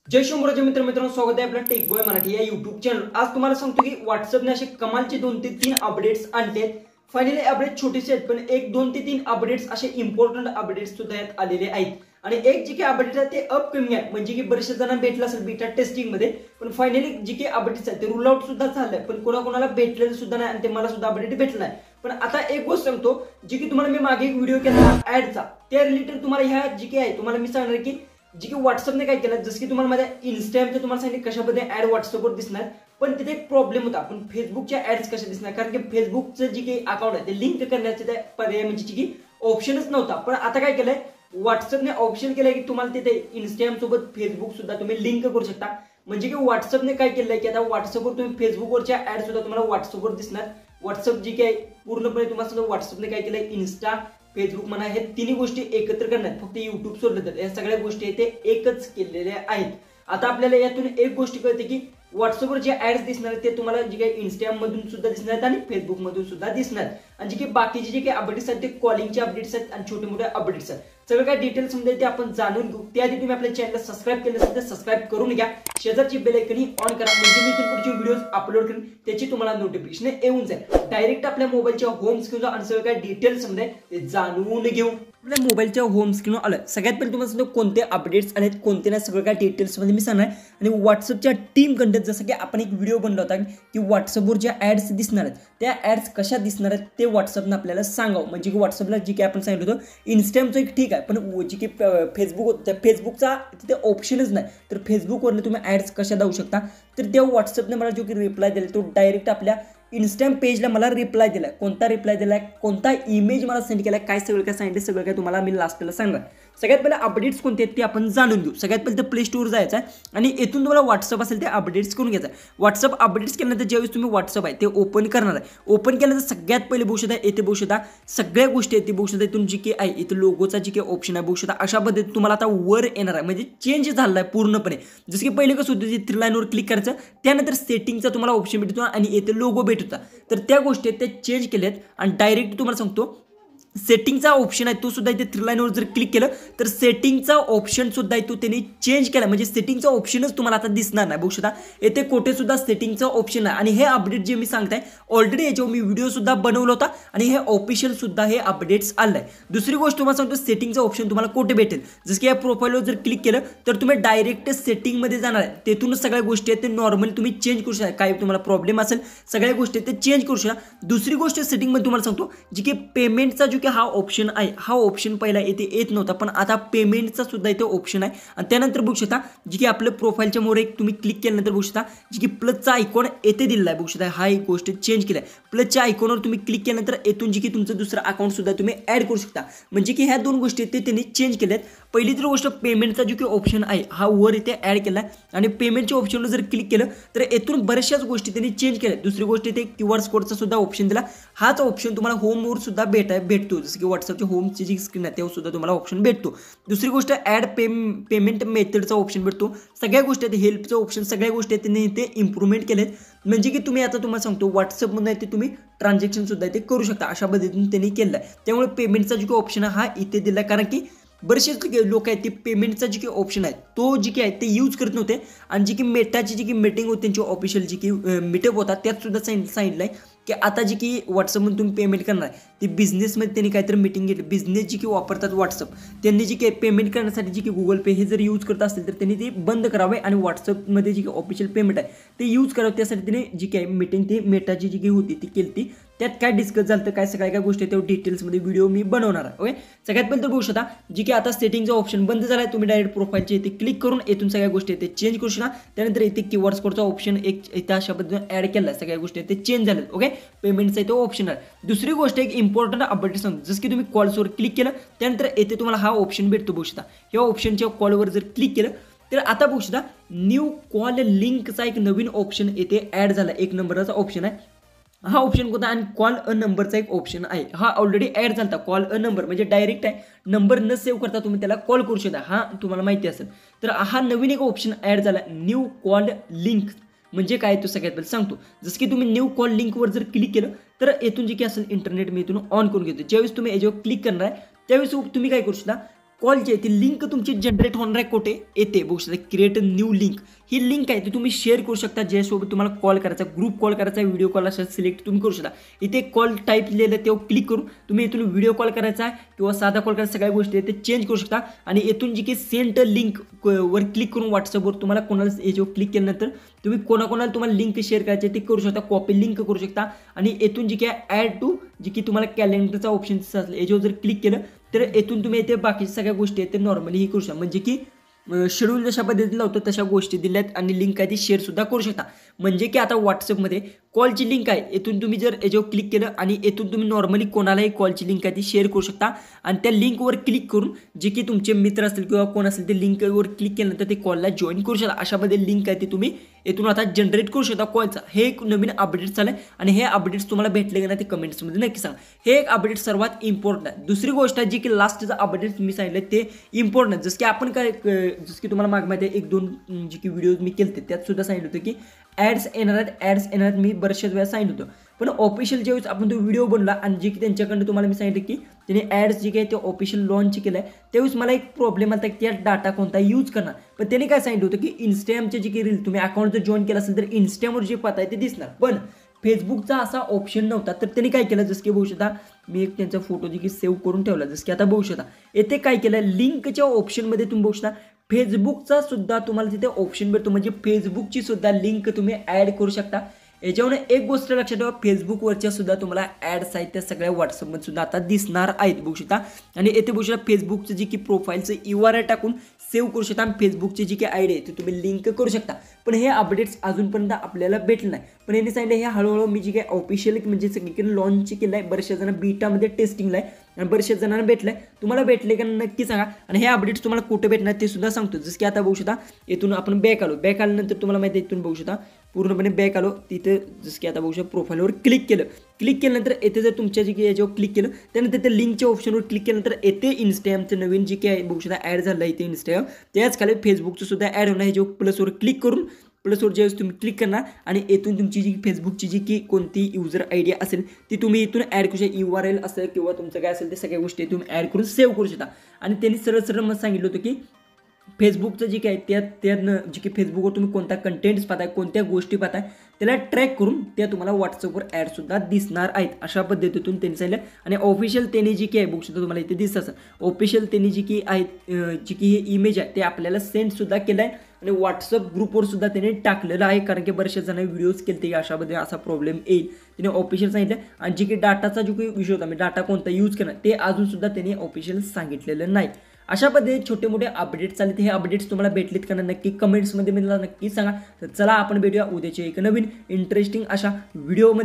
जय शंभराजे मित्रांनो, स्वागत आहे आपल्या टेक बॉय मराठी या युट्यूब चॅनल। आज तुम्हाला सांगतो की व्हॉट्सअपने असे कमालचे 2 ते 3 अपडेट्स आणले। फायनली अपडेट छोटेसे आहेत, पण 1 2 ते 3 अपडेट्स असे इम्पॉर्टंट अपडेट्स सुद्धा यात आलेले आहेत। आणि एक जे काही अपडेट आहे ते अपकमिंग आहे, म्हणजे की बरेचशा जणांना भेटलं असेल बीटा टेस्टिंग मध्ये, पण फायनली जे काही अपडेट्स आहेत ते रूल आउट सुद्धा झालंय, पण कोणाकोणाला भेटलेलं सुद्धा नाही आणि ते मला सुद्धा अपडेट भेटलं नाही। पण आता एक गोष्ट सांगतो, जी की तुम्हाला मी मागे एक व्हिडिओ केला ऍडचा, त्या रिलेटेड तुम्हाला ह्या जी काही आहे तुम्हाला मी सांगणार की जी की व्हॉट्सअपने काय केलं, जसं की तुम्हाला माझ्या इन्स्टाग्रामचे तुम्हाला सांगितले कशा पद्धतीने ऍड व्हॉट्सअपवर दिसणार, पण तिथे एक प्रॉब्लेम होता, पण फेसबुकच्या ऍड्स कशा दिसणार, कारण की फेसबुकचं जे काही अकाउंट आहे ते लिंक करण्याचे त्या पर्याय म्हणजे की ऑप्शनच नव्हता। पण आता काय केलंय व्हॉट्सअपने ऑप्शन केलंय की तुम्हाला तिथे इन्स्टाग्राम सोबत फेसबुक सुद्धा तुम्ही लिंक करू शकता। म्हणजे की व्हॉट्सअपने काय केलंय की आता व्हॉट्सअपवर तुम्ही फेसबुकवरच्या ऍड सुद्धा तुम्हाला व्हॉट्सअपवर दिसणार। व्हॉट्सअप जी काही पूर्णपणे तुम्हाला व्हॉट्सअपने काय केलंय इन्स्टा फेसबुक म्हणा हे तिन्ही गोष्टी एकत्र करण्यात फक्त युट्यूब सोडलं तर या सगळ्या गोष्टी ते एकच केलेल्या आहेत। आता आपल्याला यातून एक गोष्ट कळते की व्हॉट्सअपवर जे ऍड्स दिसणार आहेत ते तुम्हाला जे काही इंस्टाग्राम मधून सुद्धा दिसणार आहेत आणि फेसबुक मधून सुद्धा दिसणार, आणि जे काही बाकीचे जे काही अपडेट्स आहेत ते कॉलिंगचे अपडेट्स आहेत आणि छोटे मोठे अपडेट्स आहेत। सगळं काय डिटेल्स मध्ये ते आपण जाणून घेऊ। त्याआधी तुम्ही आपल्या चॅनलला सबस्क्राईब केलं असेल तर सबस्क्राईब करून घ्या, शेजारची बेल आयकन ही ऑन करा, म्हणजे मी इथून पुढचे व्हिडिओज अपलोड करेन त्याची तुम्हाला नोटिफिकेशन येऊन जाईल। डायरेक्ट आपल्या मोबाईलच्या होम स्क्रीनवर आणि सगळं काय डिटेल्स मध्ये ते जाणून घेऊ। आपल्या मोबाईलच्या होम स्क्रीनवर आलं, सगळ्यात पहिले तुम्हाला सांगतो कोणते अपडेट्स आलेत कोणते नाही, सगळं काय डिटेल्स मध्ये मी सांगणार। आणि व्हॉट्सअपच्या टीम कंटेंट, जसं की आपण एक व्हिडिओ बनवला होता की व्हॉट्सअपवर ज्या ऍड्स दिसणार आहेत त्या ऍड्स कशा दिसणार आहेत ते व्हॉट्सअपने आपल्याला सांगावं। म्हणजे की व्हॉट्सअपला जे काही आपण सांगितलं होतं इन्स्टाग्रामचं एक ठीक आहे, पण जे की फेसबुक त्या फेसबुकचा तिथे ऑप्शनच नाही, तर फेसबुकवरनं तुम्ही ऍड्स कशा दाऊ शकता, तर त्या व्हॉट्सअपने मला जो की रिप्लाय दिला तो डायरेक्ट आपल्या इन्स्टाग्राम पेजला मला रिप्लाय दिलाय। कोणता रिप्लाय दिलाय, कोणता इमेज मला सेंड केलाय, काय सगळं काय सांगितलं सगळं काय तुम्हाला मी लास्टला सांगणार। सगळ्यात पहिले अपडेट्स कोणते आहेत ते आपण जाणून घेऊ। सगळ्यात पहिले तर प्ले स्टोअर जायचं आहे आणि इथून तुम्हाला व्हॉट्सअप असेल ते अपडेट्स करून घ्यायचं आहे। व्हॉट्सअप अपडेट्स केल्यानंतर ज्यावेळेस तुम्ही व्हॉट्सअप आहे ते ओपन करणार आहे, ओपन केल्यानंतर सगळ्यात पहिले बघू शकता येथे बघू शकता सगळ्या गोष्टी आहेत ते बघू शकता। इथून जी की आहे इथं लोगोचा जी काही ऑप्शन आहे बघू शकता, अशा पद्धतीने तुम्हाला आता वर येणार आहे, म्हणजे चेंज झालं आहे पूर्णपणे। जसं की पहिले कसं होतं, 3 लाईनवर क्लिक करायचं त्यानंतर सेटिंगचा तुम्हाला ऑप्शन भेटतो आणि येथे लोगो भेट होता, तर त्या गोष्टी ते चेंज केल्यात आणि डायरेक्ट तुम्हाला सांगतो सेटिंगचा ऑप्शन आहे तो सुद्धा इथे 3 लाईनवर जर क्लिक केलं तर सेटिंगचा ऑप्शन सुद्धा तो त्यांनी चेंज केला, म्हणजे सेटिंगचा ऑप्शनच तुम्हाला आता दिसणार नाही। बघू शकता येथे कोठे सुद्धा सेटिंगचा ऑप्शन आहे। आणि हे अपडेट जे मी सांगताय ऑलरेडी याच्यावर मी व्हिडिओ सुद्धा बनवला होता आणि हे ऑफिशियल सुद्धा हे अपडेट्स आलंय। दुसरी गोष्ट तुम्हाला सांगतो सेटिंगचा ऑप्शन तुम्हाला कोठे भेटेल, जसं की या प्रोफाईलवर जर क्लिक केलं तर तुम्ही डायरेक्ट सेटिंगमध्ये जाणार आहे, तेथूनच सगळ्या गोष्टी आहेत ते नॉर्मली तुम्ही चेंज करू शकता। काय तुम्हाला प्रॉब्लेम असेल सगळ्या गोष्टी ते चेंज करू शकता। दुसरी गोष्ट सेटिंगमध्ये तुम्हाला सांगतो जी की पेमेंटचा जो की हा ऑप्शन आहे, हा ऑप्शन पहिला येथे येत नव्हता, पण आता पेमेंटचा सुद्धा इथे ऑप्शन आहे। आणि त्यानंतर बघू शकता जी की आपलं प्रोफाईलच्या मोर एक तुम्ही क्लिक केल्यानंतर बघू शकता जी की प्लसचा आयकॉन येथे दिलेला आहे, बघू शकता हा एक गोष्ट चेंज केलाय। प्लसच्या आयकॉनवर तुम्ही क्लिक केल्यानंतर येथून जी की तुमचं दुसरं अकाउंट सुद्धा तुम्ही ऍड करू शकता, म्हणजे की ह्या 2 गोष्टी ते त्यांनी चेंज केल्यात। पहिली तर गोष्ट पेमेंटचा जो की ऑप्शन आहे हा वर इथे ऍड केलाय आणि पेमेंटच्या ऑप्शनवर जर क्लिक केलं तर येथून बऱ्याचशाच गोष्टी त्यांनी चेंज केल्या। दुसरी गोष्ट इथे क्यूआर कोडचा सुद्धा ऑप्शन दिला, हाच ऑप्शन तुम्हाला होमवर सुद्धा भेटतो, जसं की व्हॉट्सअपची होमची जी स्क्रीन आहे त्यावर सुद्धा तुम्हाला ऑप्शन भेटतो। दुसरी गोष्ट ऍड पेमेंट मेथडचा ऑप्शन भेटतो, सगळ्या गोष्टी आहेत हेल्पचा ऑप्शन, सगळ्या गोष्टी आहेत त्यांनी इथे इम्प्रूव्हमेंट केलेत, म्हणजे की तुम्ही आता तुम्हाला सांगतो व्हॉट्सअपमध्ये ते तुम्ही ट्रान्झॅक्शन सुद्धा इथे करू शकता, अशा पद्धतीने त्यांनी केलं आहे। त्यामुळे पेमेंटचा जो ऑप्शन आहे हा इथे दिला, कारण की बरेचसे लोक आहेत ते पेमेंटचा जे काही ऑप्शन आहे तो जे काही आहे ते यूज करत नव्हते, आणि जी की मेटाची जी की मीटिंग होती त्यांची ऑफिशियल जी की मीटअप होता त्यात सुद्धा सांगितलं आहे की आता जी की व्हॉट्सअपमधून तुम्ही पेमेंट करणार आहे ती बिझनेसमध्ये त्यांनी काहीतरी मीटिंग घेतली, बिझनेस जी की वापरतात व्हॉट्सअप त्यांनी जी काही पेमेंट करण्यासाठी जी की गुगल पे हे जर यूज करत असेल तर त्यांनी ते बंद करावे आणि व्हॉट्सअपमध्ये जी की ऑफिशियल पेमेंट आहे ते यूज करावं, त्यासाठी त्यांनी जी काही मीटिंग ती मेटाची जी काही होती ती केली ती, त्यात काय डिस्कस झालं तर काय सगळ्या काय गोष्टी तेव्हा डिटेल्समध्ये व्हिडिओ मी बनवणार आहे। ओके, सगळ्यात पहिले तर बघू शकता जी की आता सेटिंगचा ऑप्शन बंद झाला आहे, तुम्ही डायरेक्ट प्रोफाईलचे इथे क्लिक करून येथून सगळ्या गोष्टी ते चेंज करू शकता। त्यानंतर इथे क्यूआर कोडचा ऑप्शन एक इथे अशा पद्धतीने ऍड केला, सगळ्या गोष्टी ते चेंज झाल्यात। ओके, पेमेंटचा इथे ऑप्शन आहे। दुसरी गोष्ट एक इम्पॉर्टंट अपडेट सांगतो, जसं की तुम्ही कॉल्सवर क्लिक केलं त्यानंतर येथे तुम्हाला हा ऑप्शन भेटतो, बघू शकता या ऑप्शनच्या कॉलवर जर क्लिक केलं तर आता बघू शकता न्यू कॉल लिंकचा एक नवीन ऑप्शन येथे ऍड झाला, 1 नंबरचा ऑप्शन आहे हा ऑप्शन कोणता, आणि कॉल अ नंबरचा एक ऑप्शन आहे, हा ऑलरेडी ऍड झाला। कॉल अ नंबर म्हणजे डायरेक्ट आहे, नंबर न सेव्ह करता तुम्ही त्याला कॉल करू शकता, हा तुम्हाला माहिती असेल। तर हा नवीन एक ऑप्शन ऍड झाला न्यू कॉल लिंक, म्हणजे काय तो सगळ्यात पहिले सांगतो। जसं की तुम्ही न्यू कॉल लिंकवर जर क्लिक केलं तर येथून जे की असेल इंटरनेट मी इथून ऑन करून घेतो, ज्यावेळेस तुम्ही याच्यावर क्लिक करणार आहे त्यावेळेस तुम्ही काय करू शकता कॉलची आहे ती लिंक तुमची जनरेट होणार आहे कुठे येते बघू शकता क्रिएट न्यू लिंक ही लिंक आहे ती तुम्ही शेअर करू शकता ज्यासोबत तुम्हाला कॉल करायचा ग्रुप कॉल करायचा व्हिडिओ कॉल असा सिलेक्ट तुम्ही करू शकता इथे कॉल टाईप लिहिलं तेव्हा क्लिक करून तुम्ही इथून व्हिडिओ कॉल करायचा आहे किंवा साधा कॉल करायचा सगळ्या गोष्टी ते चेंज करू शकता आणि इथून जी की सेंड लिंक वर क्लिक करून व्हॉट्सअपवर तुम्हाला कोणाला याच्यावर क्लिक केल्यानंतर तुम्ही कोणाकोणाला तुम्हाला लिंक शेअर करायची ते करू शकता कॉपी लिंक करू शकता आणि इथून जी काय ॲड टू जी की तुम्हाला कॅलेंडरचा ऑप्शन असेल याच्यावर जर क्लिक केलं तर इथून तुम्ही इथे बाकी सगळ्या गोष्टी आहेत ते नॉर्मली ही करू शकता म्हणजे की शेड्यूल जशा पद्धतीने लावतो तशा गोष्टी दिल्यात आणि लिंक आहे ती शेअर सुद्धा करू शकता म्हणजे की आता व्हॉट्सअपमध्ये कॉलची लिंक आहे इथून तुम्ही जर याच्यावर क्लिक केलं आणि इथून तुम्ही नॉर्मली कोणालाही कॉलची लिंक आहे ती शेअर करू शकता आणि त्या लिंकवर क्लिक करून जे की तुमचे मित्र असतील किंवा कोण असेल ते लिंकवर क्लिक केल्यानंतर ते कॉलला जॉईन करू शकता अशामध्ये लिंक आहे ती तुम्ही इथून आता जनरेट करू शकता कॉलचा हे एक नवीन अपडेट झालं आहे आणि हे अपडेट्स तुम्हाला भेटले का नाही ते कमेंट्समध्ये नक्की सांगा हे एक अपडेट सर्वात इम्पॉर्टंट आहे दुसरी गोष्ट आहे जी की लास्टचं अपडेट मी सांगितलं ते इम्पॉर्टंट आहे जसं की आपण काय जसं की तुम्हाला मागे माहिती आहे 1-2 जी की व्हिडिओज मी केले त्यात सुद्धा सांगितलं होतं की ॲड्स येणार आहेत मी बऱ्याचशाच वेळा सांगितलं होतं पण ऑफिशियल ज्यावेळेस आपण तो व्हिडिओ बनला आणि जे की त्यांच्याकडनं तुम्हाला मी सांगितलं की त्याने ॲड्स जे काही ते ऑफिशियल लॉन्च केलं आहे त्यावेळेस मला एक प्रॉब्लेम आला की त्या डाटा कोणता यूज करणार पण त्याने काय सांगितलं होतं की इंस्टाग्रामचे जे की रील तुम्ही अकाउंट जर जॉईन केलं असेल तर इंस्टाग्रामवर जे पाहताय ते दिसणार पण फेसबुकचा असा ऑप्शन नव्हता तर त्यांनी काय केलं जसं की बघू शकता मी एक त्यांचा फोटो जे की सेव्ह करून ठेवला जसं की आता बघू शकता येथे काय केलं लिंकच्या ऑप्शनमध्ये तुम्ही बघू शकता फेसबुकचा सुद्धा तुम्हाला तिथे ऑप्शन भेटतो म्हणजे फेसबुकची सुद्धा लिंक तुम्ही ॲड करू शकता याच्यावर एक गोष्ट लक्षात ठेवा फेसबुकवरच्या सुद्धा तुम्हाला ॲड्स आहेत त्या सगळ्या व्हॉट्सअपमध्ये सुद्धा आता दिसणार आहेत बघू शकता आणि येथे बघू शकता फेसबुकचं जी की प्रोफाईलचं URL टाकून सेव्ह करू शकता आणि फेसबुकची जी काही आयडी आहे ती तुम्ही लिंक करू शकता पण हे अपडेट्स अजूनपर्यंत आपल्याला भेटलं नाही पण यांनी सांगितलं हे हळूहळू मी जी काही ऑफिशियल म्हणजे सगळीकडे लॉन्च केलं आहे बऱ्याचशा जणांना बीटामध्ये टेस्टिंगला आहे आणि बऱ्याचशा जणांना भेटलं आहे तुम्हाला भेटले का नक्की सांगा आणि हे अपडेट्स तुम्हाला कुठे भेटणार ते सुद्धा सांगतो जसं की आता बघू शकता इथून आपण बॅक आल्यानंतर तुम्हाला माहिती आहे इथून बघू शकता पूर्णपणे बॅक आलो तिथे जसं की आता बघू शकता प्रोफाईलवर क्लिक केल्यानंतर येथे जर तुमच्या जे की याच्यावर क्लिक केलं त्यानंतर त्या लिंकच्या ऑप्शनवर क्लिक केल्यानंतर येथे इंस्टाग्रामचं नवीन जे काही बघू शकता ॲड झालं आहे इथे इंस्टाग्राम त्याच खाली फेसबुकचं सुद्धा ॲड होणार ह्याच्यावर प्लसवर क्लिक करून प्लसवर ज्यावेळेस तुम्ही क्लिक करणार आणि येथून तुमची जी फेसबुकची जी की कोणती युजर आयडी असेल ती तुम्ही इथून ॲड करू शकता URL असेल किंवा तुमचं काय असेल ते सगळ्या गोष्टी तुम्ही ॲड करून सेव्ह करू शकता आणि त्यांनी सरळ मग सांगितलं होतं की फेसबुकचं जे काय त्यानं जे की फेसबुकवर तुम्ही कोणता कंटेंट्स पाहताय कोणत्या गोष्टी पाहताय त्याला ट्रॅक करून त्या तुम्हाला व्हॉट्सअपवर ॲडसुद्धा दिसणार आहेत अशा पद्धतीतून त्यांनी सांगितलं आणि ऑफिशियल त्यांनी जी की आहे बघू शकता तुम्हाला इथे दिसत असेल ऑफिशियल त्यांनी जी की आहेत जी की हे इमेज आहे ते आपल्याला सेंडसुद्धा केलं आहे आणि व्हॉट्सअप ग्रुपवर सुद्धा त्याने टाकलेलं आहे कारण की बरेचशा जणांनी व्हिडिओज केले ते अशामध्ये असा प्रॉब्लेम येईल त्याने ऑफिशियल सांगितलं आणि जे की डाटाचा जो काही विषय होता मी डाटा कोणता यूज करणार ते अजूनसुद्धा त्यांनी ऑफिशियल सांगितलेलं नाही अशा पद्धतीने छोटे मोठे अपडेट्स आले हे अपडेट्स तुम्हाला भेटलेत का नक्की कमेंट्समध्ये मला नक्की सांगा तर चला आपण भेटूया उद्याच्या एक नवीन इंटरेस्टिंग अशा व्हिडिओमध्ये